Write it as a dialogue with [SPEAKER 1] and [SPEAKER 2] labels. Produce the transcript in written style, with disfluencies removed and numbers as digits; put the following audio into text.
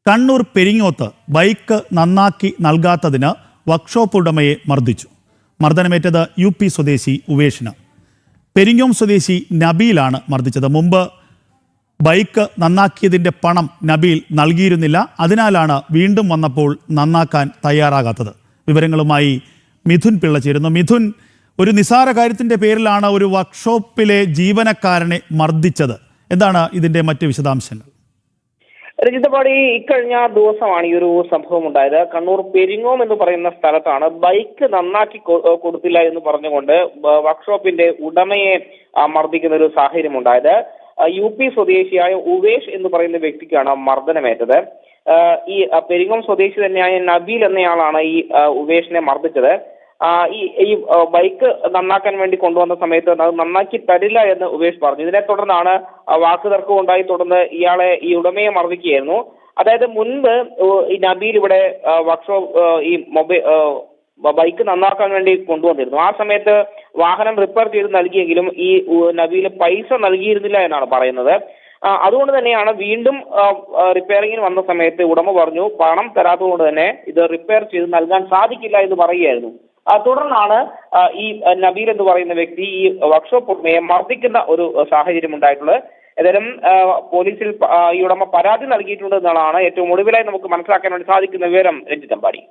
[SPEAKER 1] Kannur Peringoth bike നന്നാക്കി നൽകാത്തതിന് workshop ഉടമയെ മർദ്ദിച്ചു. മർദ്ദനമേറ്റത് UP സ്വദേശി ഉവേഷിന്. പെരിങ്ങോം സ്വദേശി നബീലാണ് മർദ്ദിച്ചത്. മുമ്പ് ബൈക്ക് നന്നാക്കിയതിൻ്റെ പണം നബീൽ നൽകിയിരുന്നില്ല. അതിനാലാണ് വീണ്ടും വന്നപ്പോൾ നന്നാക്കാൻ തയ്യാറാകാത്തത്. വിവരങ്ങളുമായി മിഥുൻ പിള്ള ചേരുന്നു. മിഥുൻ, ഒരു നിസാര കാര്യത്തിൻ്റെ പേരിലാണ് ഒരു വർക്ക്ഷോപ്പിലെ ജീവനക്കാരനെ മർദ്ദിച്ചത്. എന്താണ് ഇതിൻ്റെ മറ്റ് വിശദാംശങ്ങൾ?
[SPEAKER 2] രജിതപാടി, ഇക്കഴിഞ്ഞ ദിവസമാണ് ഈ ഒരു സംഭവം ഉണ്ടായത്. കണ്ണൂർ പെരിങ്ങോം എന്ന് പറയുന്ന സ്ഥലത്താണ് ബൈക്ക് നന്നാക്കി കൊടുത്തില്ല എന്ന് പറഞ്ഞുകൊണ്ട് വർക്ക്ഷോപ്പിന്റെ ഉടമയെ മർദ്ദിക്കുന്ന ഒരു സാഹചര്യം ഉണ്ടായത്. UP സ്വദേശിയായ ഉവേഷ് എന്ന് പറയുന്ന വ്യക്തിക്കാണ് മർദ്ദനമേറ്റത്. ഈ പെരിങ്ങോം സ്വദേശി തന്നെയായ നബീൽ എന്നയാളാണ് ഈ ഉവേഷിനെ മർദ്ദിച്ചത്. ഈ ബൈക്ക് നന്നാക്കാൻ വേണ്ടി കൊണ്ടുവന്ന സമയത്ത് അത് നന്നാക്കി തരില്ല എന്ന് ഉവേഷ് പറഞ്ഞു. ഇതിനെ തുടർന്നാണ് വാക്കുതർക്കം ഉണ്ടായി. തുടർന്ന് ഈ ഉടമയെ മർദ്ദിക്കുകയായിരുന്നു. അതായത് മുൻപ് ഈ നബീൽ ഇവിടെ വർക്ക്ഷോപ്പ് ബൈക്ക് നന്നാക്കാൻ വേണ്ടി കൊണ്ടുവന്നിരുന്നു. ആ സമയത്ത് വാഹനം റിപ്പയർ ചെയ്ത് നൽകിയെങ്കിലും ഈ നബീൽ പൈസ നൽകിയിരുന്നില്ല എന്നാണ് പറയുന്നത്. അതുകൊണ്ട് തന്നെയാണ് വീണ്ടും റിപ്പയറിങ്ങിന് വന്ന സമയത്ത് ഉടമ പറഞ്ഞു പണം തരാത്തതുകൊണ്ട് തന്നെ ഇത് റിപ്പയർ ചെയ്ത് നൽകാൻ സാധിക്കില്ല എന്ന് പറയുകയായിരുന്നു. തുടർന്നാണ് ഈ നബീൽ എന്ന് പറയുന്ന വ്യക്തി ഈ വർക്ക്ഷോപ്പ് ഉടമയെ മർദ്ദിക്കുന്ന ഒരു സാഹചര്യം ഉണ്ടായിട്ടുള്ളത്. ഏതായാലും പോലീസിൽ ഈ ഉടമ പരാതി നൽകിയിട്ടുണ്ട് എന്നുള്ളതാണ് ഏറ്റവും ഒടുവിലായി നമുക്ക് മനസ്സിലാക്കാൻ വേണ്ടി സാധിക്കുന്ന വിവരം. രഞ്ജിത്ത് അമ്പാടി.